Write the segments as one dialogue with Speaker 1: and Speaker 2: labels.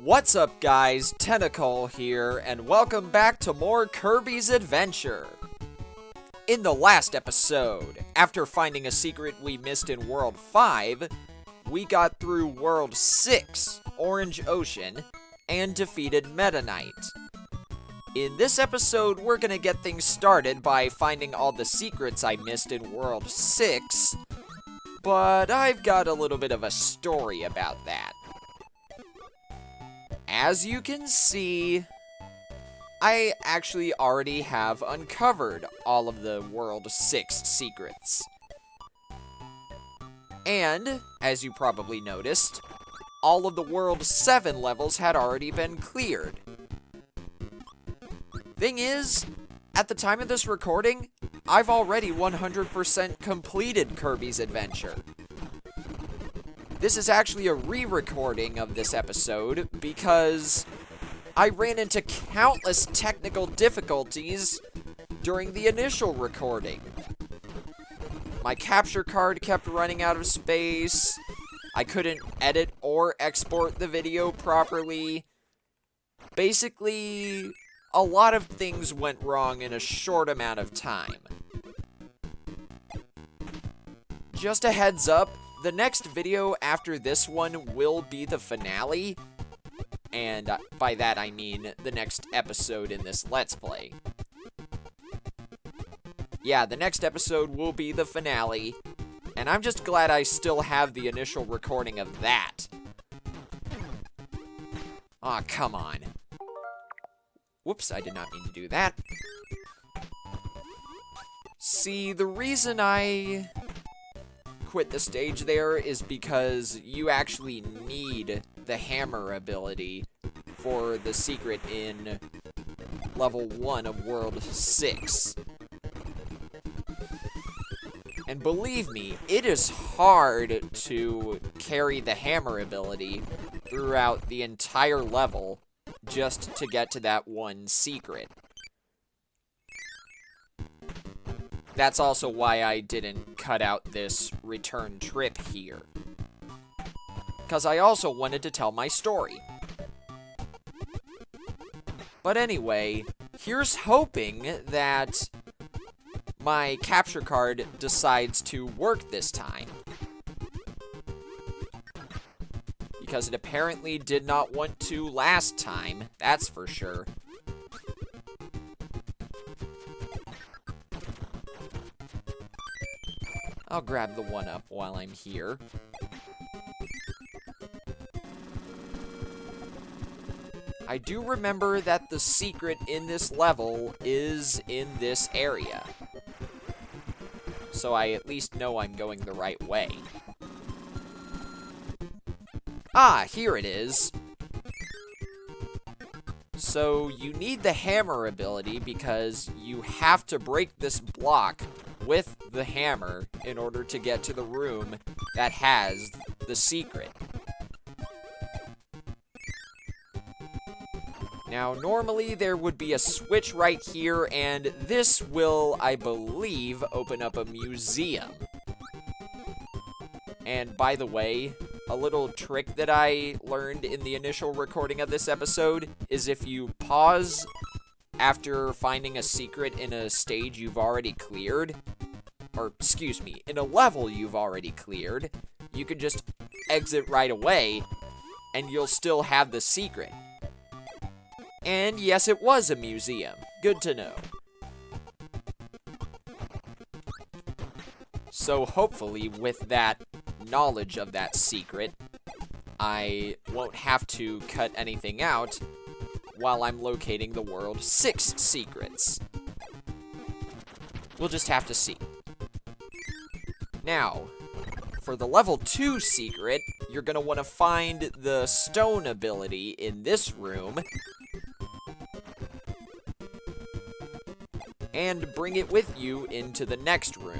Speaker 1: What's up guys, Tentacle here, and welcome back to more Kirby's Adventure. In the last episode, after finding a secret we missed in World 5, we got through World 6, Orange Ocean, and defeated Meta Knight. In this episode, we're gonna get things started by finding all the secrets I missed in World 6, but I've got a little bit of a story about that. As you can see, I actually already have uncovered all of the World 6 secrets. And, as you probably noticed, all of the World 7 levels had already been cleared. Thing is, at the time of this recording, I've already 100% completed Kirby's Adventure. This is actually a re-recording of this episode because I ran into countless technical difficulties during the initial recording. My capture card kept running out of space, I couldn't edit or export the video properly. Basically, a lot of things went wrong in a short amount of time. Just a heads up, the next video after this one will be the finale, and by that I mean the next episode in this Let's Play. Yeah, the next episode will be the finale, and I'm just glad I still have the initial recording of that. Aw, come on. Whoops, I did not mean to do that. See, the reason I quit the stage there is because you actually need the hammer ability for the secret in level 1 of World 6. And believe me, it is hard to carry the hammer ability throughout the entire level just to get to that one secret. That's also why I didn't cut out this return trip here. Because I also wanted to tell my story. But anyway, here's hoping that my capture card decides to work this time. Because it apparently did not want to last time, that's for sure. I'll grab the 1-up while I'm here. I do remember that the secret in this level is in this area. So I at least know I'm going the right way. Ah, here it is. So you need the hammer ability because you have to break this block with the hammer in order to get to the room that has the secret. Now, normally there would be a switch right here, and this will, I believe, open up a museum. And by the way, a little trick that I learned in the initial recording of this episode is if you pause after finding a secret in a stage you've already cleared, or excuse me, in a level you've already cleared, you can just exit right away, and you'll still have the secret. And yes, it was a museum. Good to know. So hopefully, with that knowledge of that secret, I won't have to cut anything out while I'm locating the World 6 secrets. We'll just have to see. Now, for the level 2 secret, you're going to want to find the stone ability in this room and bring it with you into the next room.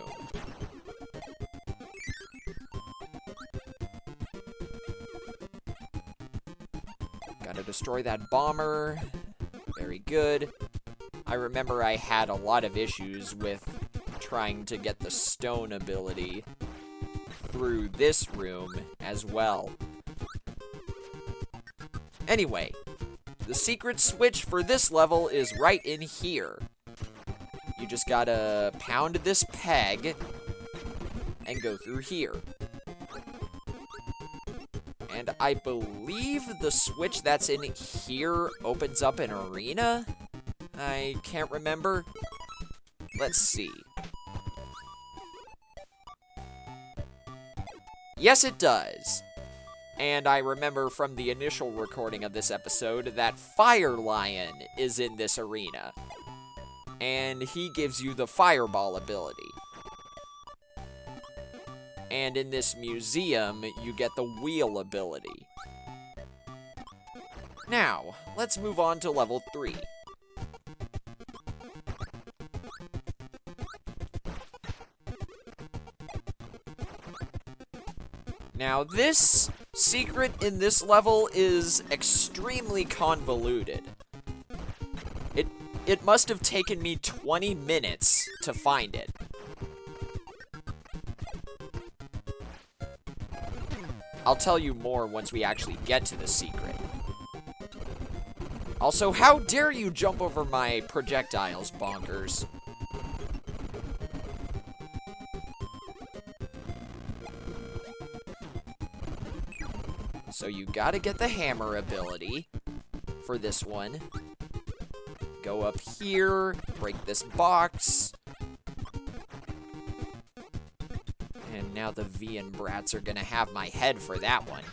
Speaker 1: Gotta destroy that bomber. Very good. I remember I had a lot of issues with trying to get the stone ability through this room as well. Anyway, the secret switch for this level is right in here. You just gotta pound this peg and go through here. And I believe the switch that's in here opens up an arena? I can't remember. Let's see. Yes, it does. And I remember from the initial recording of this episode that Fire Lion is in this arena. And he gives you the fireball ability. And in this museum, you get the wheel ability. Now, let's move on to level 3. Now, this secret in this level is extremely convoluted. It must have taken me 20 minutes to find it. I'll tell you more once we actually get to the secret. Also, how dare you jump over my projectiles, Bonkers? So you gotta get the hammer ability for this one. Go up here, break this box. And now the V and Brats are gonna have my head for that one.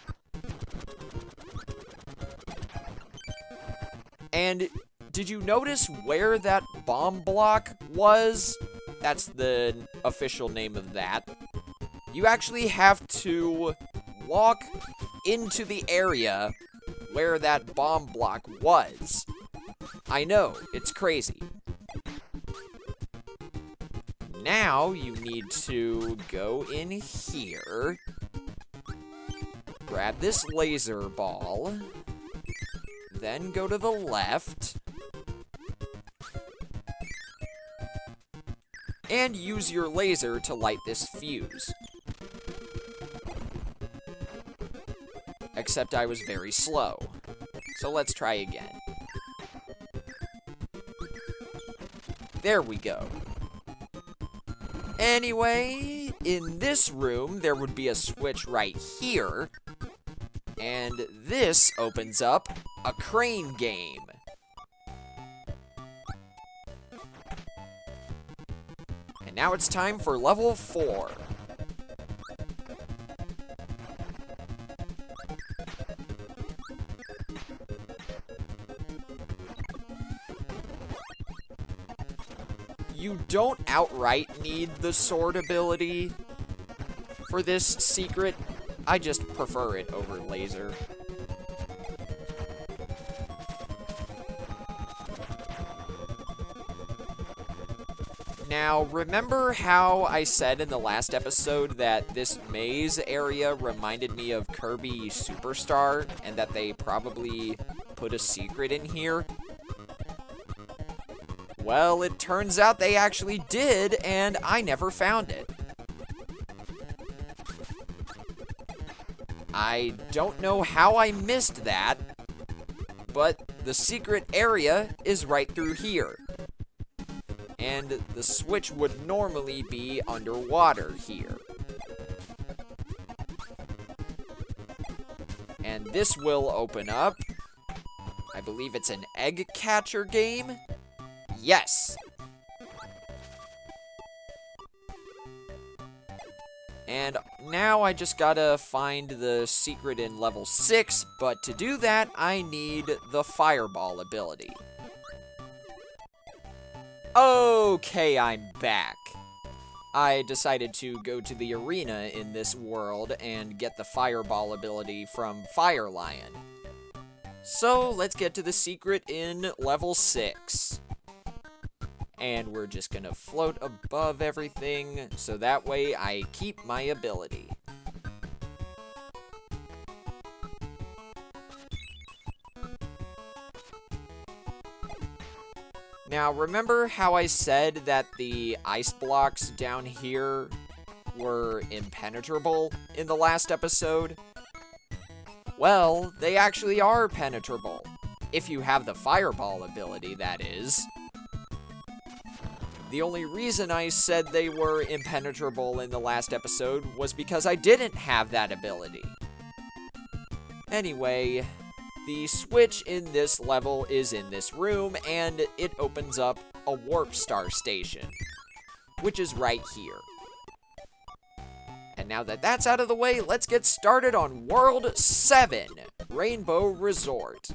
Speaker 1: And did you notice where that bomb block was? That's the official name of that. You actually have to walk into the area where that bomb block was. I know, it's crazy. Now you need to go in here, grab this laser ball, then go to the left, and use your laser to light this fuse. Except I was very slow. So let's try again. There we go. Anyway, in this room, there would be a switch right here. And this opens up a crane game. And now it's time for level 4. You don't outright need the sword ability for this secret. I just prefer it over laser. Now, remember how I said in the last episode that this maze area reminded me of Kirby Superstar and that they probably put a secret in here? Well, it turns out they actually did, and I never found it. I don't know how I missed that, but the secret area is right through here. And the switch would normally be underwater here. And this will open up. I believe it's an egg catcher game. Yes! And now I just gotta find the secret in level 6, but to do that, I need the fireball ability. Okay, I'm back. I decided to go to the arena in this world and get the fireball ability from Fire Lion. So, let's get to the secret in level 6. And we're just gonna float above everything, so that way I keep my ability. Now, remember how I said that the ice blocks down here were impenetrable in the last episode? Well, they actually are penetrable. If you have the fireball ability, that is. The only reason I said they were impenetrable in the last episode was because I didn't have that ability. Anyway, the switch in this level is in this room, and it opens up a warp star station, which is right here. And now that that's out of the way, let's get started on World 7, Rainbow Resort.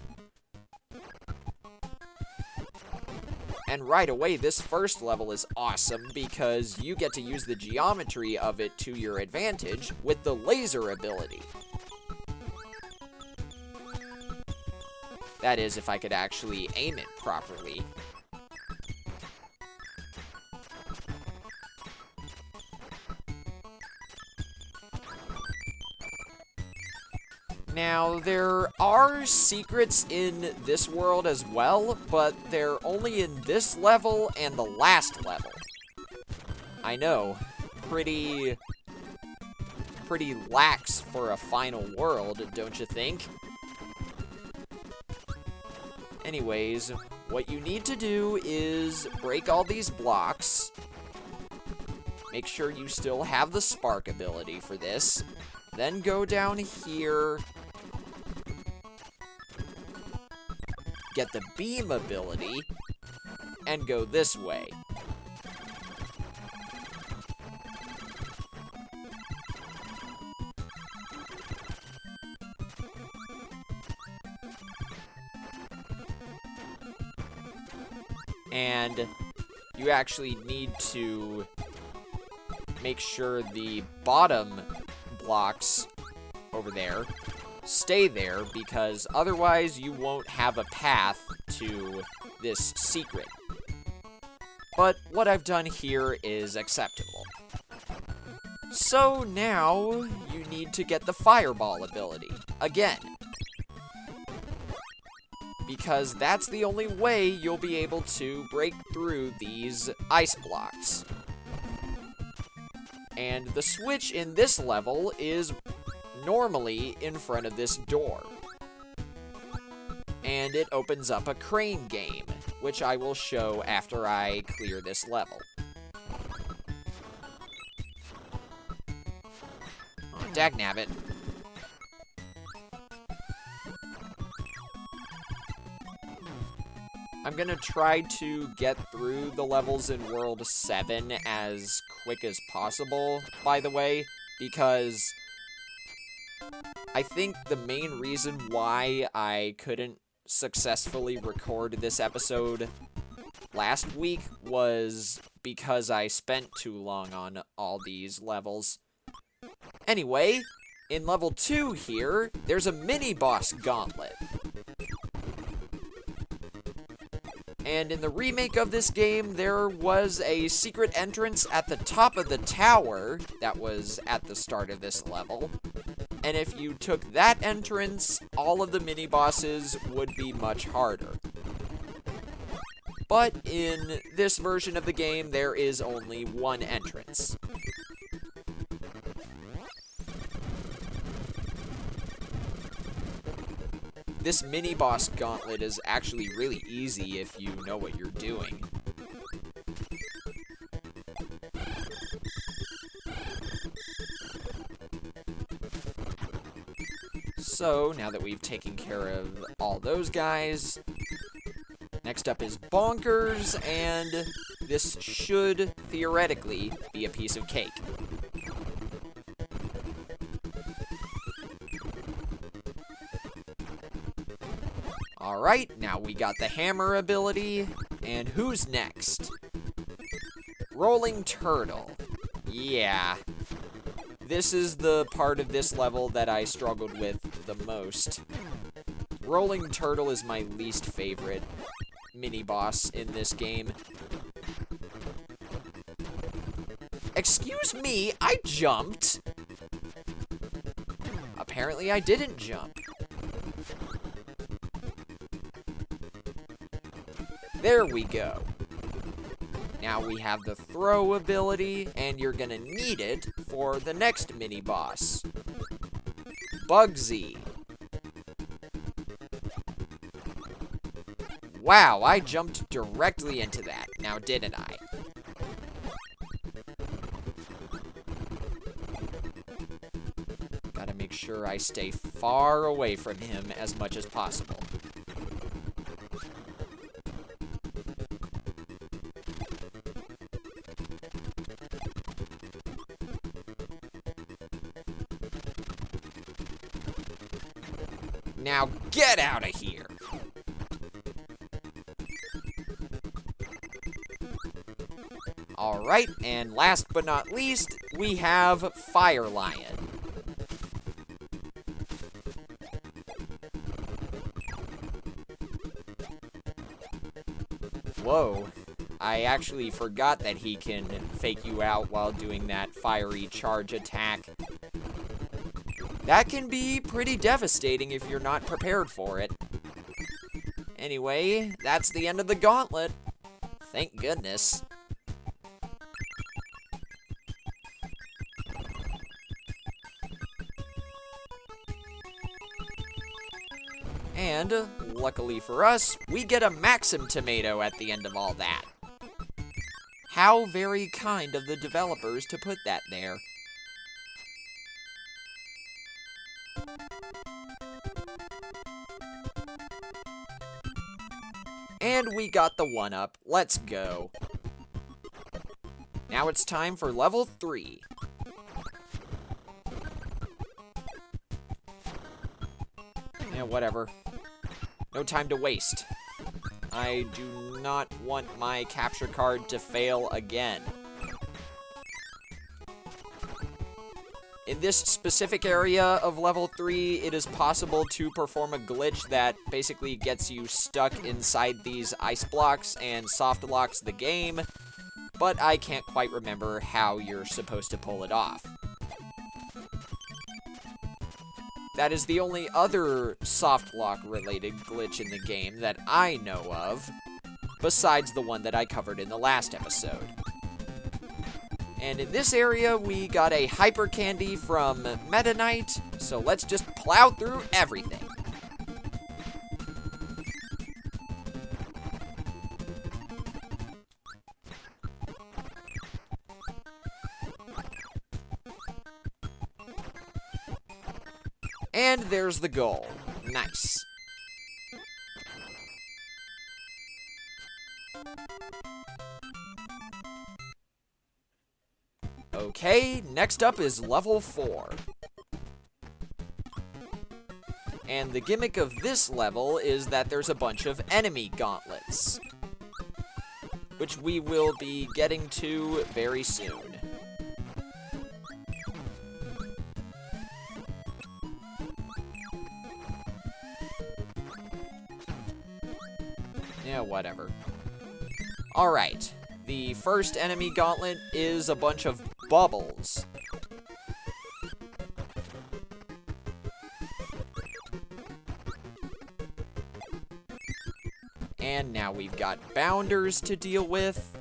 Speaker 1: And right away, this first level is awesome because you get to use the geometry of it to your advantage with the laser ability. That is, if I could actually aim it properly. Now, there are secrets in this world as well, but they're only in this level and the last level. I know, pretty lax for a final world, don't you think? Anyways, what you need to do is break all these blocks. Make sure you still have the spark ability for this. Then go down here. Get the beam ability, and go this way. And you actually need to make sure the bottom blocks over there stay there, because otherwise you won't have a path to this secret. But what I've done here is acceptable. So now you need to get the fireball ability again, because that's the only way you'll be able to break through these ice blocks. And the switch in this level is normally in front of this door. And it opens up a crane game, which I will show after I clear this level. Oh, dagnabbit. I'm gonna try to get through the levels in World 7 as quick as possible, by the way, because I think the main reason why I couldn't successfully record this episode last week was because I spent too long on all these levels. Anyway, in level 2 here, there's a mini-boss gauntlet. And in the remake of this game, there was a secret entrance at the top of the tower that was at the start of this level. And if you took that entrance, all of the mini-bosses would be much harder. But in this version of the game, there is only one entrance. This mini-boss gauntlet is actually really easy if you know what you're doing. So, now that we've taken care of all those guys, next up is Bonkers, and this should, theoretically, be a piece of cake. Alright, now we got the hammer ability, and who's next? Rolling Turtle. Yeah. This is the part of this level that I struggled with the most. Rolling Turtle is my least favorite mini-boss in this game. Excuse me, I jumped! Apparently I didn't jump. There we go. Now we have the throw ability, and you're gonna need it for the next mini-boss. Bugsy. Wow, I jumped directly into that, now didn't I? Gotta make sure I stay far away from him as much as possible. Now get out of here! Alright, and last but not least, we have Fire Lion. Whoa, I actually forgot that he can fake you out while doing that fiery charge attack. That can be pretty devastating if you're not prepared for it. Anyway, that's the end of the gauntlet. Thank goodness. And, luckily for us, we get a Maxim tomato at the end of all that. How very kind of the developers to put that there. And we got the 1-up. Let's go. Now it's time for level 3. Yeah, whatever. No time to waste. I do not want my capture card to fail again. In this specific area of level 3, it is possible to perform a glitch that basically gets you stuck inside these ice blocks and soft locks the game, but I can't quite remember how you're supposed to pull it off. That is the only other soft lock related glitch in the game that I know of, besides the one that I covered in the last episode. And in this area, we got a hyper candy from Meta Knight, so let's just plow through everything. And there's the goal. Nice. Okay, next up is level 4. And the gimmick of this level is that there's a bunch of enemy gauntlets, which we will be getting to very soon. Yeah, whatever. Alright, the first enemy gauntlet is a bunch of bubbles. And now we've got bounders to deal with.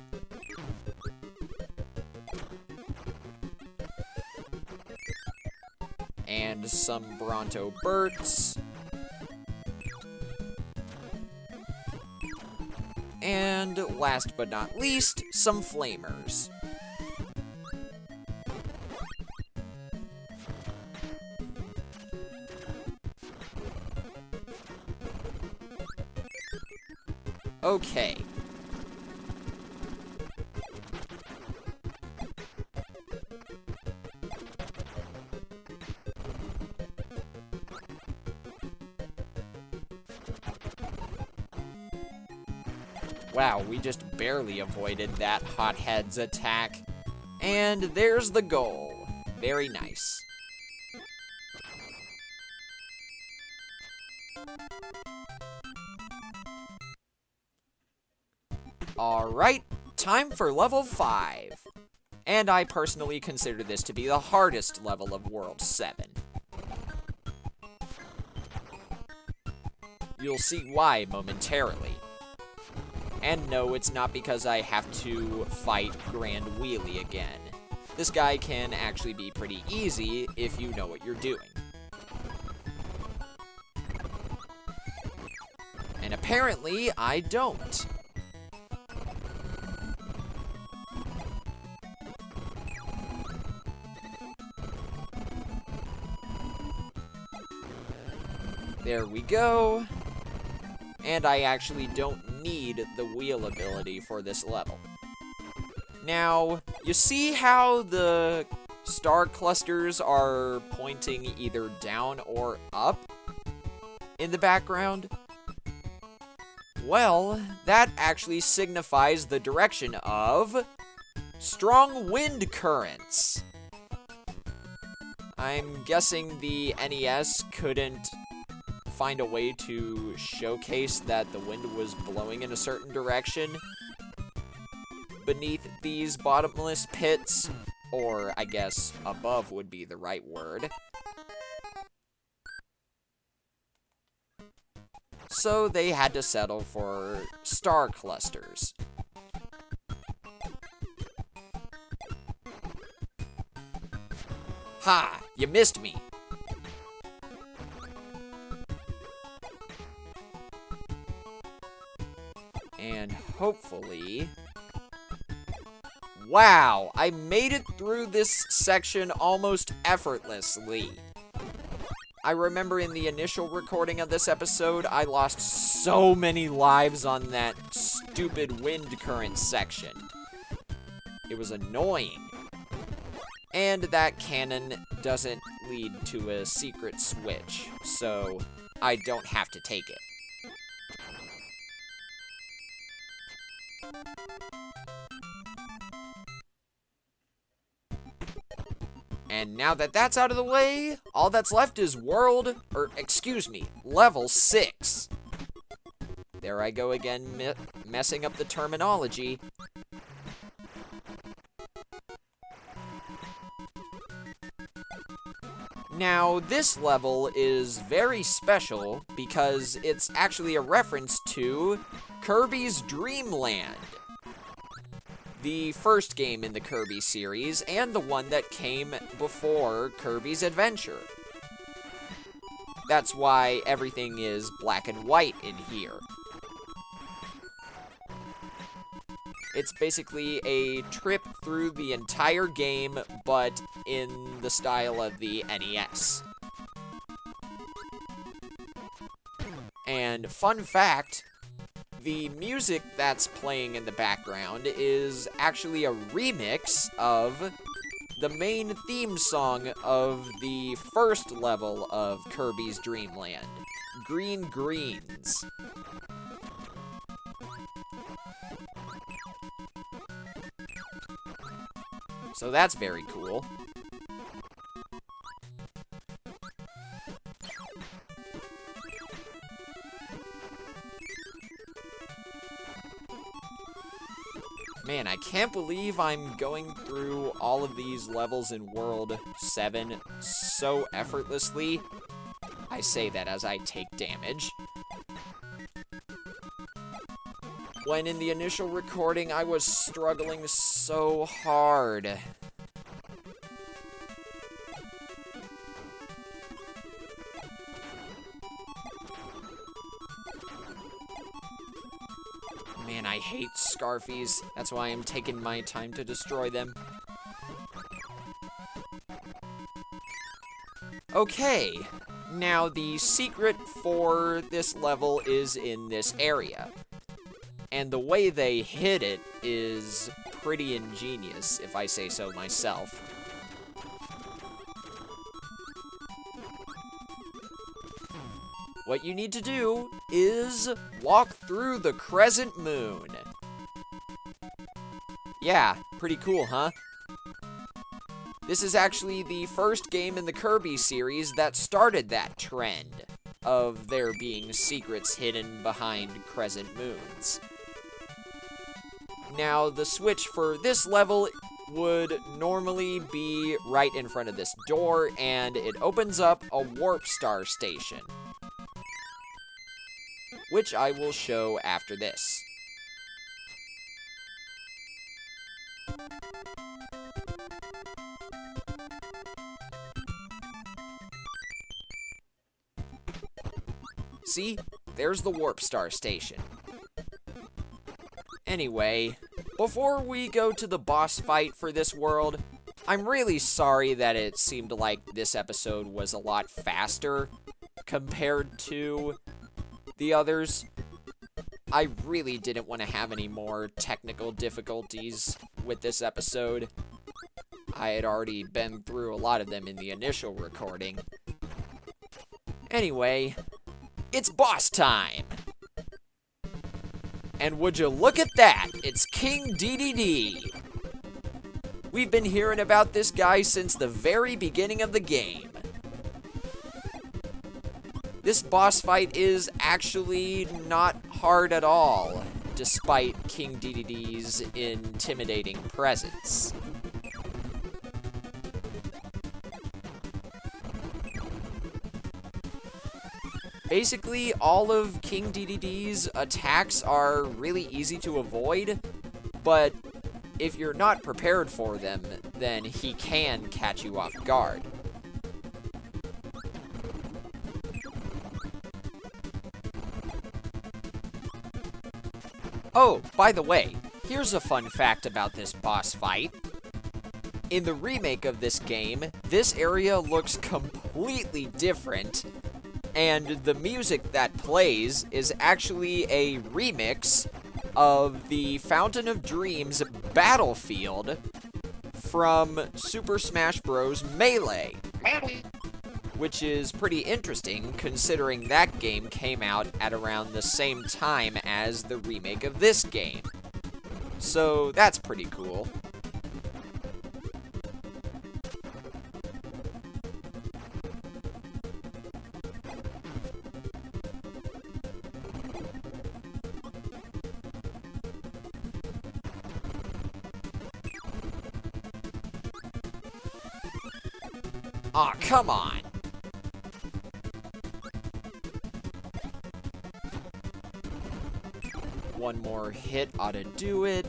Speaker 1: And some Bronto Burts. And last but not least, some flamers. Okay. Wow, we just barely avoided that hothead's attack. And there's the goal. Very nice. Alright, time for level 5. And I personally consider this to be the hardest level of World 7. You'll see why momentarily. And no, it's not because I have to fight Grand Wheelie again. This guy can actually be pretty easy if you know what you're doing. And apparently, I don't. There we go. And I actually don't need the wheel ability for this level. Now, you see how the star clusters are pointing either down or up in the background? Well, that actually signifies the direction of strong wind currents. I'm guessing the NES couldn't find a way to showcase that the wind was blowing in a certain direction beneath these bottomless pits, or I guess above would be the right word. So they had to settle for star clusters. Ha! You missed me! And hopefully... Wow! I made it through this section almost effortlessly. I remember in the initial recording of this episode, I lost so many lives on that stupid wind current section. It was annoying. And that cannon doesn't lead to a secret switch, so I don't have to take it. And now that that's out of the way, all that's left is level 6. There I go again, messing up the terminology. Now, this level is very special because it's actually a reference to Kirby's Dream Land, the first game in the Kirby series, and the one that came before Kirby's Adventure. That's why everything is black and white in here. It's basically a trip through the entire game, but in the style of the NES. And fun fact, the music that's playing in the background is actually a remix of the main theme song of the first level of Kirby's Dream Land, Green Greens. So that's very cool. Man, I can't believe I'm going through all of these levels in World 7 so effortlessly. I say that as I take damage. When in the initial recording, I was struggling so hard. Man, I hate Scarfies. That's why I'm taking my time to destroy them. Okay, now the secret for this level is in this area. And the way they hid it is pretty ingenious, if I say so myself. What you need to do is walk through the crescent moon. Yeah, pretty cool, huh? This is actually the first game in the Kirby series that started that trend of there being secrets hidden behind crescent moons. Now, the switch for this level would normally be right in front of this door, and it opens up a warp star station, which I will show after this. See? there's the Warp Star Station. Anyway, before we go to the boss fight for this world, I'm really sorry that it seemed like this episode was a lot faster compared to the others. I really didn't want to have any more technical difficulties with this episode. I had already been through a lot of them in the initial recording. Anyway, it's boss time! And would you look at that, it's King DDD! We've been hearing about this guy since the very beginning of the game. This boss fight is actually not hard at all, despite King DDD's intimidating presence. Basically, all of King DDD's attacks are really easy to avoid, but if you're not prepared for them, then he can catch you off guard. Oh, by the way, here's a fun fact about this boss fight. In the remake of this game, this area looks completely different, and the music that plays is actually a remix of the Fountain of Dreams Battlefield from Super Smash Bros. Melee. Which is pretty interesting, considering that game came out at around the same time as the remake of this game. So that's pretty cool. Aw, come on! One more hit ought to do it.